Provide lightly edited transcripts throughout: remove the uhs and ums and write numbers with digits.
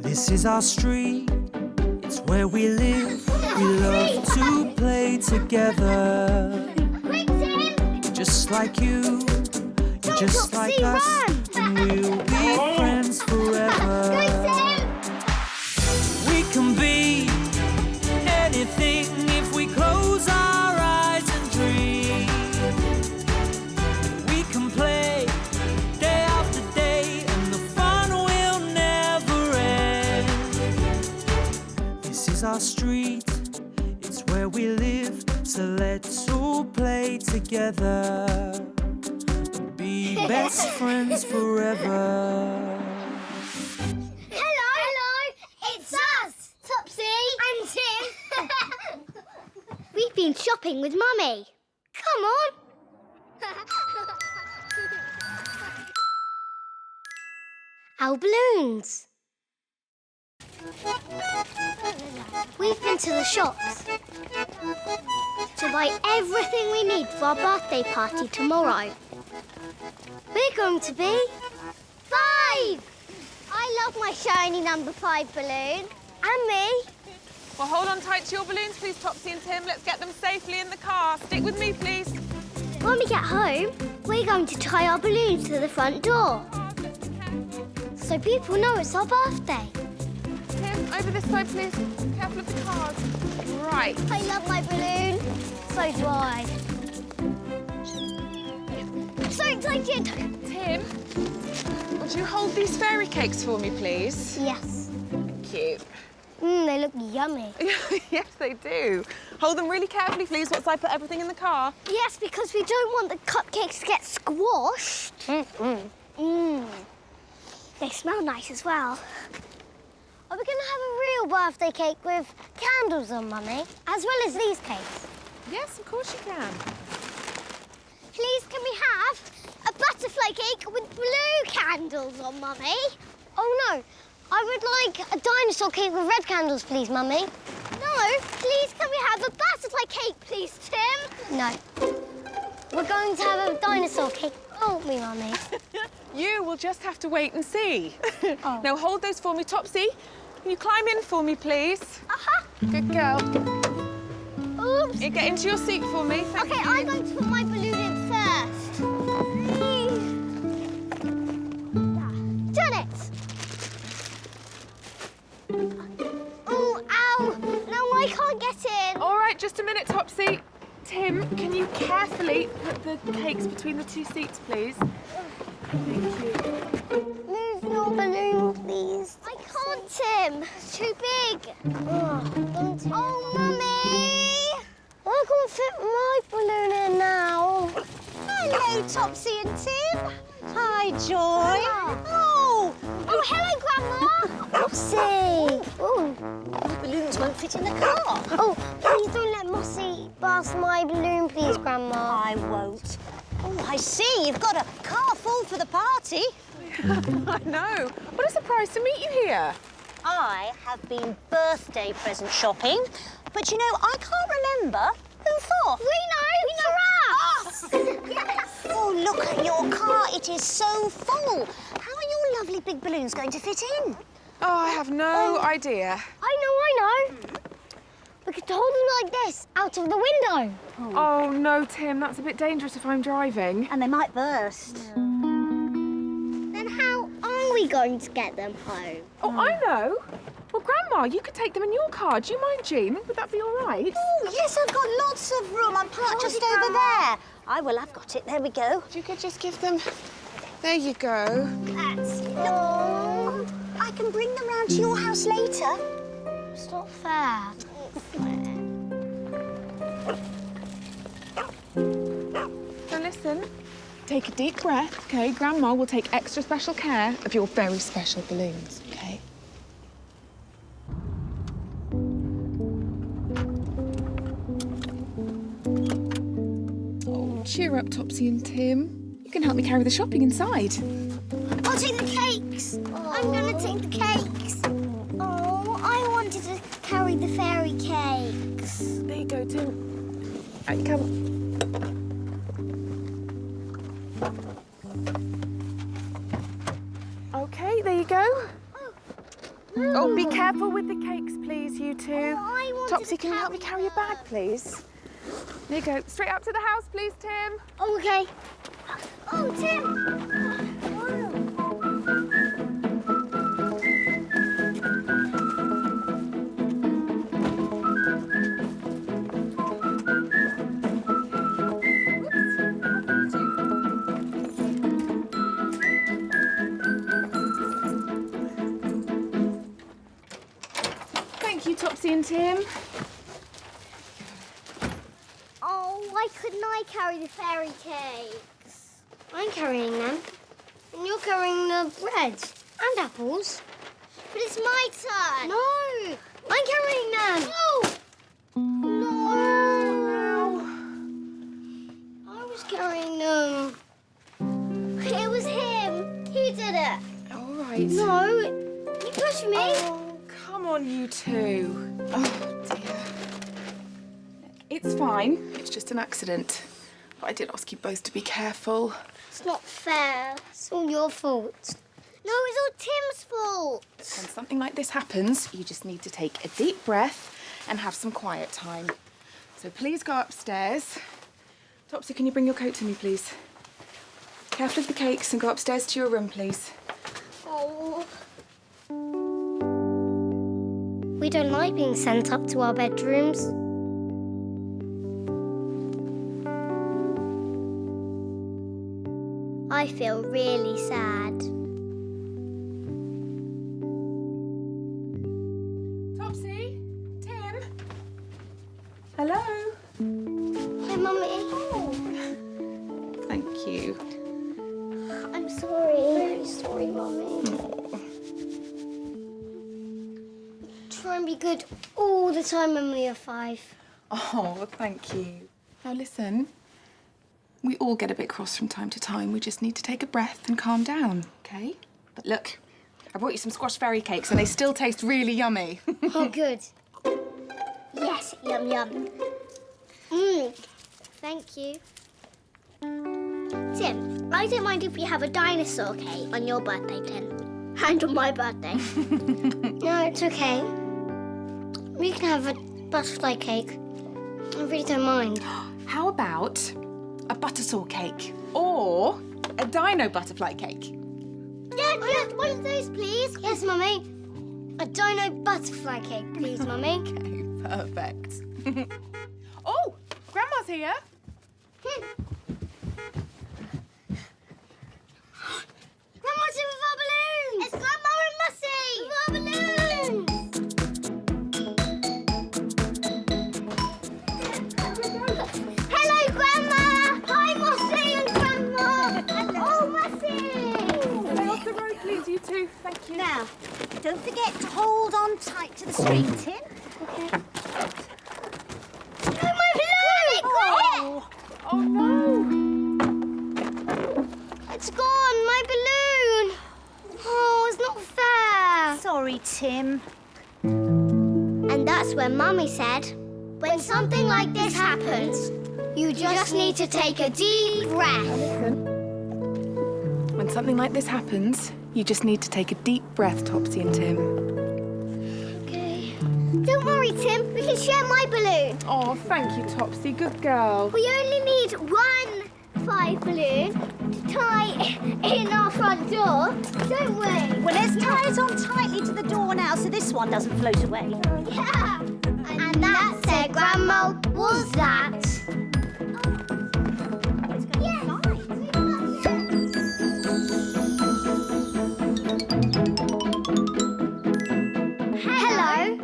This is our street, it's where we live. We love to play together. Quick, Tim! Just like you, you're just Topsy, like us, run! and we'll be friends forever. Go, Tim! We can be anything if we close our eyes and dream. We can play day after day, and the fun will never end. This is our street, it's where we live, so let's all play together and be best friends forever. Hello! It's us! Topsy and Tim. We've been shopping with Mummy. Come on. Our balloons. We've been to the shops to buy everything we need for our birthday party tomorrow. We're going to be 5! I love my shiny number 5 balloon. And me. Well, hold on tight to your balloons, please, Topsy and Tim. Let's get them safely in the car. Stick with me, please. When we get home, we're going to tie our balloons to the front door, so people know it's our birthday. Tim, over this side, please. Careful of the cars. Right. I love my balloon. So do I. I'm so excited. Tim, would you hold these fairy cakes for me, please? Yes. Thank you. They look yummy. Yes, they do. Hold them really carefully, please, once I put everything in the car. Yes, because we don't want the cupcakes to get squashed. They smell nice as well. Are we going to have a real birthday cake with candles on, Mummy? As well as these cakes? Yes, of course you can. Please, can we have a butterfly cake with blue candles on, Mummy? Oh, no. I would like a dinosaur cake with red candles, please, Mummy. No, please, can we have a butterfly cake, please, Tim? No. We're going to have a dinosaur cake, aren't we, Mummy? You will just have to wait and see. Oh. Now, hold those for me, Topsy. Can you climb in for me, please? Good girl. Oops. You get into your seat for me, thank Okay, you. I'm going to put my balloon in first. Done it! Oh, ow! No, I can't get in. All right, just a minute, Topsy. Tim, can you carefully put the cakes between the two seats, please? Thank you. Move your balloon, please. I can't, Tim. It's too big. Oh, Mummy! I can't fit my balloon in now. Hello, Topsy and Tim. Hi, Joy. Oh, hello, Grandma. Topsy. Oh. The balloons won't fit in the car. Oh, please don't let Mossy burst my balloon, please, Grandma. I won't. Oh, I see. You've got a car full for the party. I know. What a surprise to meet you here. I have been birthday present shopping, but you know, I can't remember who for. We know. For us. Yes. Oh, look at your car. It is so full. How are your lovely big balloons going to fit in? Oh, I have no idea. I know. We could hold them like this, out of the window. Oh, no, Tim, that's a bit dangerous if I'm driving. And they might burst. Then how are we going to get them home? Oh, I know. Well, Grandma, you could take them in your car. Do you mind, Jean? Would that be all right? Oh, yes, I've got lots of room. I'm parked just over there. I've got it. There we go. If you could just give them... There you go. That's Oh, I can bring them round to your house later. It's not fair. Now, listen. Take a deep breath, OK? Grandma will take extra special care of your very special balloons, OK? Oh, cheer up, Topsy and Tim. You can help me carry the shopping inside. I'll take the cakes. I'm going to take the cakes. Oh, I wanted to carry the fairy cakes. There you go, Tim. Out you come. OK, there you go. Oh, Careful with the cakes, please, you two. Oh, I wanted Topsy, to can you help me carry your bag, please? There you go. Straight up to the house, please, Tim. Oh, okay. Oh, Tim! Thank you, Topsy and Tim. Oh, why couldn't I carry the fairy cakes? I'm carrying them. And you're carrying the bread and apples. But it's my turn. No, I'm carrying them. No. I was carrying them. It was him. He did it. All right. No, you pushed me. Oh, come on, you two. Oh, dear. It's fine. It's just an accident. But I did ask you both to be careful. It's not fair. It's all your fault. No, it's all Tim's fault. When something like this happens, you just need to take a deep breath and have some quiet time. So please go upstairs. Topsy, can you bring your coat to me, please? Careful of the cakes and go upstairs to your room, please. Oh. We don't like being sent up to our bedrooms. I feel really sad. Topsy? Tim? Hello? Hi, Mummy. Thank you. I'm sorry. Very sorry, Mummy. Try and be good all the time when we are 5. Oh, thank you. Now listen, we all get a bit cross from time to time. We just need to take a breath and calm down, okay? But look, I brought you some squash fairy cakes and they still taste really yummy. Oh, good. Yes, yum, yum. Thank you. Tim, I don't mind if we have a dinosaur cake on your birthday, Tim. And on my birthday. No, it's okay. We can have a butterfly cake. I really don't mind. How about a buttersore cake or a dino butterfly cake? Yeah, one of those, please. Yes, Mummy. A dino butterfly cake, please, Mummy. Okay, perfect. Oh, Grandma's here. Grandma's here with our balloons. It's Grandma and Mussy with our balloons. Hello, Grandma. Hi, Mussy and Grandma. Oh, Mussy. Stay off the road, please, you two. Thank you. Now, don't forget to hold on tight to the string, Tim. Oh, my balloon! Oh, no. It's gone, my balloon. Oh, it's not fair. Sorry, Tim. And that's when Mummy said, when something like this happens, you just need to take a deep breath. When something like this happens, you just need to take a deep breath, Topsy and Tim. Okay. Don't worry, Tim. We can share my balloon. Oh, thank you, Topsy. Good girl. We only need one 5 balloon to tie in our front door, don't we? Well, let's tie it on tightly to the door now so this one doesn't float away. Yeah. And that's it, Grandma. Was that? Hello.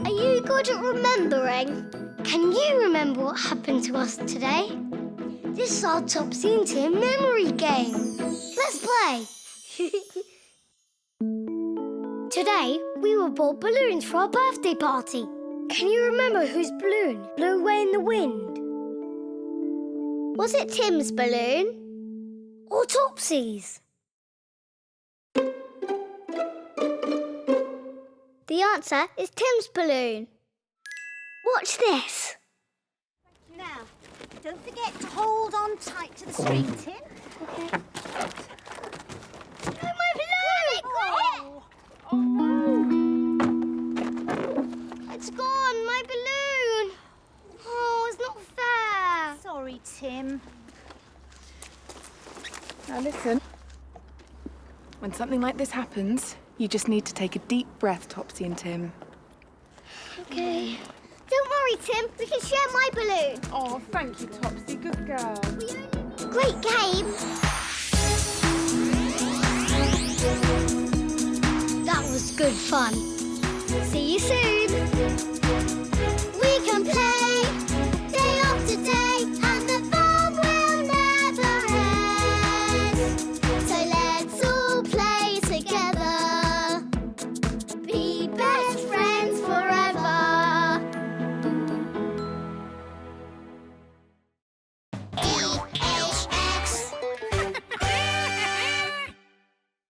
Are you good at remembering? Can you remember what happened to us today? This is our Topsy and Tim memory game. Let's play. Today, we were bought balloons for our birthday party. Can you remember whose balloon blew away in the wind? Was it Tim's balloon or Topsy's? The answer is Tim's balloon. Watch this. Now, don't forget to hold on tight to the string, Tim. Okay. Oh, my balloon! Oh, no. Tim. Now listen. When something like this happens, you just need to take a deep breath, Topsy and Tim. Okay. Don't worry, Tim. We can share my balloon. Oh, thank you, Topsy. Good girl. Great game. That was good fun. See you soon.